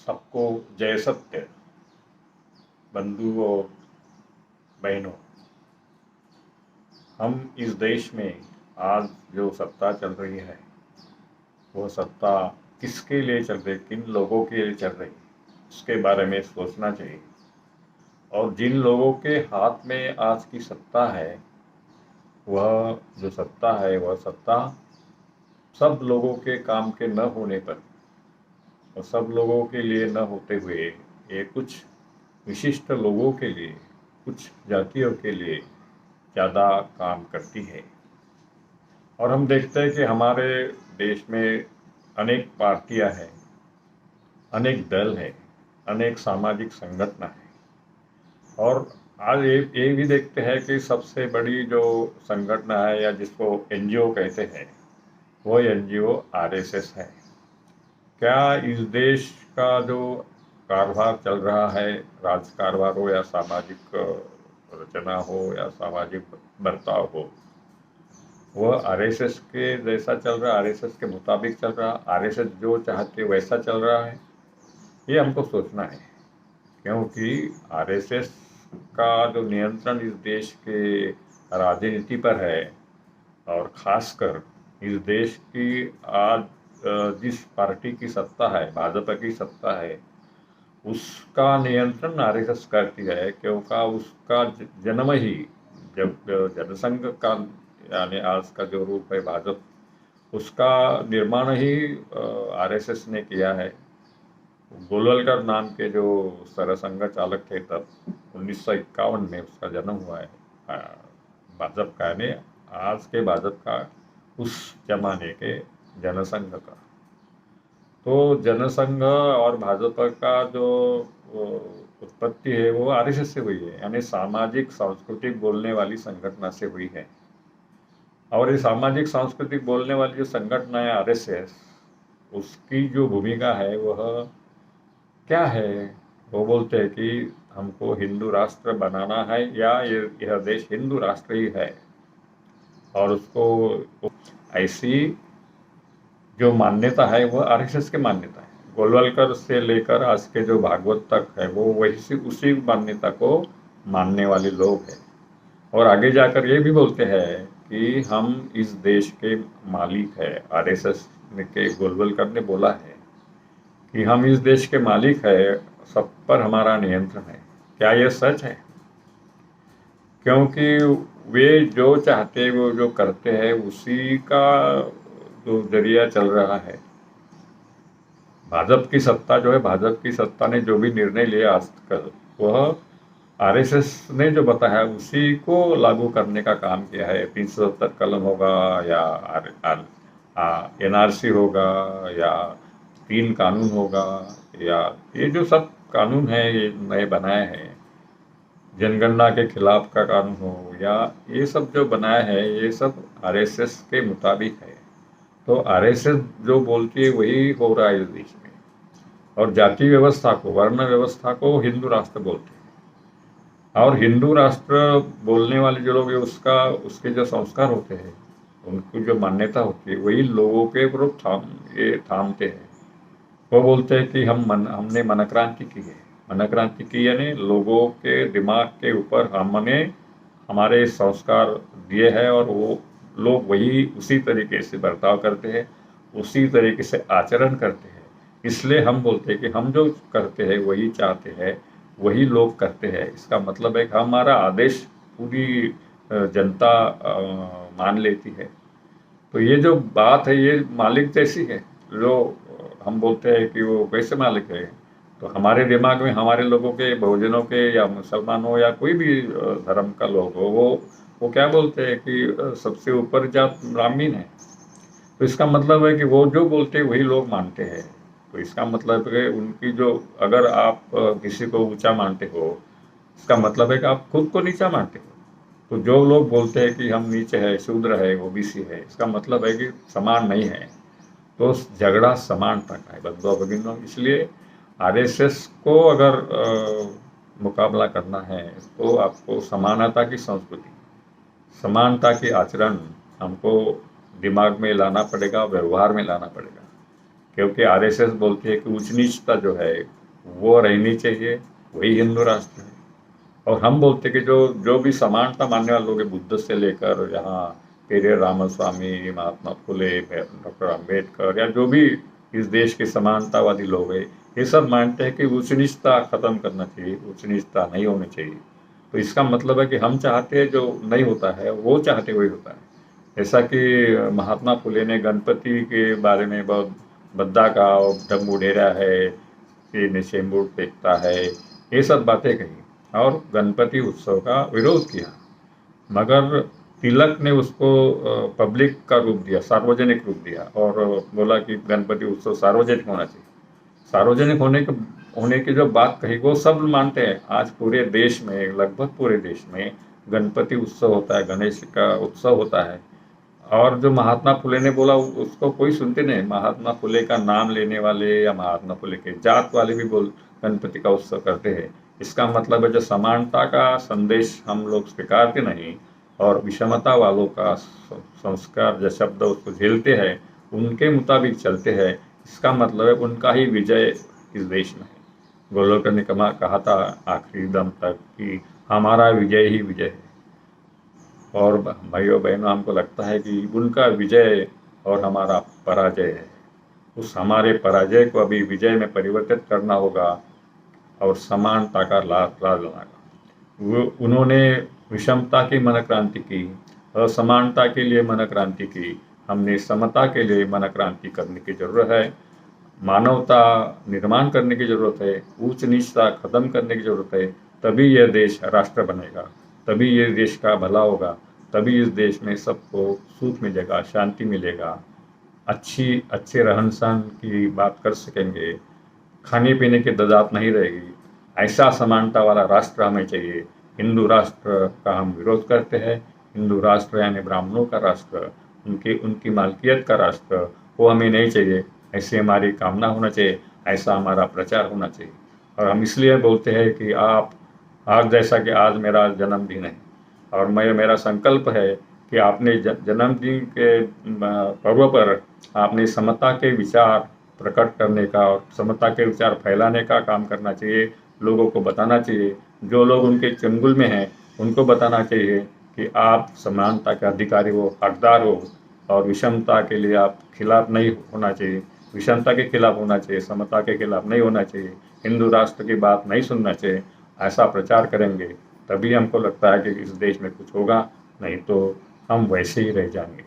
सबको जय सत्य। बंधुओं, बहनों, हम इस देश में आज जो सत्ता चल रही है वो सत्ता किसके लिए चल रही, किन लोगों के लिए चल रही, उसके बारे में सोचना चाहिए। और जिन लोगों के हाथ में आज की सत्ता है, वह जो सत्ता है वह सत्ता सब लोगों के काम के न होने पर और सब लोगों के लिए न होते हुए ये कुछ विशिष्ट लोगों के लिए, कुछ जातियों के लिए ज़्यादा काम करती है। और हम देखते हैं कि हमारे देश में अनेक पार्टियां हैं, अनेक दल हैं, अनेक सामाजिक संगठन हैं। और आज ये भी देखते हैं कि सबसे बड़ी जो संगठन है या जिसको एनजीओ कहते हैं, वो एनजीओ आरएसएस है। क्या इस देश का जो कारोबार चल रहा है, राज कारोबार हो या सामाजिक रचना हो या सामाजिक बर्ताव हो, वह आरएसएस के जैसा चल रहा है, आरएसएस के मुताबिक चल रहा है, आरएसएस जो चाहते वैसा चल रहा है? ये हमको सोचना है। क्योंकि आरएसएस का जो नियंत्रण इस देश के राजनीति पर है, और खासकर इस देश की आज जिस पार्टी की सत्ता है, भाजपा की सत्ता है, उसका नियंत्रण आरएसएस करती है। क्योंकि उसका जन्म ही जब जनसंघ का यानी आज का जो रूप है भाजपा, उसका निर्माण ही आरएसएस ने किया है। गोलवलकर नाम के जो सरसंघ चालक थे, तब 1951 में उसका जन्म हुआ है भाजपा का, यानी आज के भाजपा का, उस जमाने के जनसंघ का। तो जनसंघ और भाजपा का जो उत्पत्ति है वो आरएसएस से हुई है, यानी सामाजिक सांस्कृतिक बोलने वाली संगठन से हुई है। और ये सामाजिक सांस्कृतिक बोलने वाली जो संगठन है आरएसएस, उसकी जो भूमिका है वह क्या है? वो बोलते हैं कि हमको हिंदू राष्ट्र बनाना है, या यह देश हिंदू राष्ट्र ही है। और उसको ऐसी जो मान्यता है वह आरएसएस की मान्यता है। गोलवलकर से लेकर आज के जो भागवत तक है वो वही उसी मान्यता को मानने वाले लोग हैं। और आगे जाकर ये भी बोलते हैं कि हम इस देश के मालिक है। आरएसएस के गोलवलकर ने बोला है कि हम इस देश के मालिक है, सब पर हमारा नियंत्रण है। क्या यह सच है? क्योंकि वे जो चाहते हैं वो जो करते हैं, उसी का जो जरिया चल रहा है। भाजपा की सत्ता जो है, भाजपा की सत्ता ने जो भी निर्णय लिया आज तक, वह आरएसएस ने जो बताया उसी को लागू करने का काम किया है। 370 कलम होगा या एनआरसी होगा या 3 कानून होगा, या ये जो सब कानून है ये नए बनाए हैं, जनगणना के खिलाफ का कानून हो, या ये सब जो बनाया है ये सब आरएसएस के मुताबिक है। तो आरएसएस जो बोलती है वही हो रहा है इस देश में। और जाति व्यवस्था को, वर्ण व्यवस्था को हिंदू राष्ट्र बोलते हैं। और हिंदू राष्ट्र बोलने वाले जो लोग हैं, उसके जो संस्कार होते हैं, उनकी जो मान्यता होती है, वही लोगों के ऊपर थामते हैं। वो बोलते हैं कि हमने मनक्रांति की है। मनक्रांति की यानी लोगों के दिमाग के ऊपर हमने हमारे संस्कार दिए हैं, और वो लोग वही उसी तरीके से बर्ताव करते हैं, उसी तरीके से आचरण करते हैं। इसलिए हम बोलते हैं कि हम जो करते हैं वही चाहते हैं, वही लोग करते हैं। इसका मतलब है कि हमारा आदेश पूरी जनता मान लेती है। तो ये जो बात है ये मालिक जैसी है। जो हम बोलते हैं कि वो कैसे मालिक है, तो हमारे दिमाग में हमारे लोगों के, बहुजनों के, या मुसलमान हो या कोई भी धर्म का लोग हो, वो क्या बोलते हैं कि सबसे ऊपर जात ब्राह्मण है। तो इसका मतलब है कि वो जो बोलते हैं वही लोग मानते हैं। तो इसका मतलब है कि उनकी जो, अगर आप किसी को ऊंचा मानते हो, इसका मतलब है कि आप खुद को नीचा मानते हो। तो जो लोग बोलते हैं कि हम नीचे है, शूद्र है, ओबीसी है, इसका मतलब है कि समान नहीं है। तो झगड़ा समानता का है, बंधुओं भगिनों। इसलिए आरएसएस को अगर मुकाबला करना है तो आपको समानता की संस्कृति, समानता की आचरण हमको दिमाग में लाना पड़ेगा, व्यवहार में लाना पड़ेगा। क्योंकि आरएसएस बोलती है कि उच्च नीचता जो है वो रहनी चाहिए, वही हिंदू राष्ट्र है। और हम बोलते कि जो जो भी समानता मानने वाले लोग हैं, बुद्ध से लेकर यहाँ पेरियर रामास्वामी, महात्मा फुले, डॉक्टर अंबेडकर, या जो भी इस देश के समानतावादी लोग हैं, ये सब मानते हैं कि उच्च नीचता खत्म करना चाहिए, उच्च नीचता नहीं होनी चाहिए। तो इसका मतलब है कि हम चाहते हैं जो नहीं होता है वो चाहते वही होता है। जैसा कि महात्मा फुले ने गणपति के बारे में बहुत भद्दा का और डंबुढेरा है, कि निशेम्बुड़ फेंकता है, ये सब बातें कही और गणपति उत्सव का विरोध किया। मगर तिलक ने उसको पब्लिक का रूप दिया, सार्वजनिक रूप दिया, और बोला कि गणपति उत्सव सार्वजनिक होना चाहिए। सार्वजनिक होने की जो बात कही वो सब मानते हैं। आज पूरे देश में, लगभग पूरे देश में गणपति उत्सव होता है, गणेश का उत्सव होता है। और जो महात्मा फुले ने बोला उसको कोई सुनते नहीं। महात्मा फुले का नाम लेने वाले या महात्मा फुले के जात वाले भी बोल गणपति का उत्सव करते हैं। इसका मतलब है जो समानता का संदेश हम लोग स्वीकारते नहीं और विषमता वालों का संस्कार, जो शब्द उसको झेलते हैं, उनके मुताबिक चलते हैं, इसका मतलब है उनका ही विजय इस देश में है। गोलवलकर ने कहा था आखिरी दम तक कि हमारा विजय ही विजय है। और भाइयों बहनों, हमको लगता है कि उनका विजय और हमारा पराजय है। उस हमारे पराजय को अभी विजय में परिवर्तित करना होगा और समानता का लाभ लाना। वो उन्होंने विषमता की मन क्रांति की, असमानता के लिए मन क्रांति की, हमने समता के लिए मन क्रांति करने की जरूरत है। मानवता निर्माण करने की जरूरत है, ऊंच नीचता खत्म करने की जरूरत है। तभी यह देश राष्ट्र बनेगा, तभी ये देश का भला होगा, तभी इस देश में सबको सुख मिलेगा, शांति मिलेगा, अच्छे रहन सहन की बात कर सकेंगे, खाने पीने की ददात नहीं रहेगी। ऐसा समानता वाला राष्ट्र हमें चाहिए। हिंदू राष्ट्र का हम विरोध करते हैं। हिंदू राष्ट्र यानी ब्राह्मणों का राष्ट्र, उनकी मालकियत का राष्ट्र, वो हमें नहीं चाहिए। ऐसी हमारी कामना होना चाहिए, ऐसा हमारा प्रचार होना चाहिए। और हम इसलिए बोलते हैं कि आज जैसा कि आज मेरा जन्मदिन है और मेरा संकल्प है कि आपने जन्मदिन के पर्व पर आपने समता के विचार प्रकट करने का और समता के विचार फैलाने का काम करना चाहिए। लोगों को बताना चाहिए, जो लोग उनके चंगुल में हैं उनको बताना चाहिए कि आप समानता के अधिकारी हो, हकदार हो, और विषमता के लिए आप खिलाफ नहीं होना चाहिए, विषमता के खिलाफ होना चाहिए, समता के खिलाफ नहीं होना चाहिए, हिंदू राष्ट्र की बात नहीं सुनना चाहिए। ऐसा प्रचार करेंगे तभी हमको लगता है कि इस देश में कुछ होगा, नहीं तो हम वैसे ही रह जाएंगे।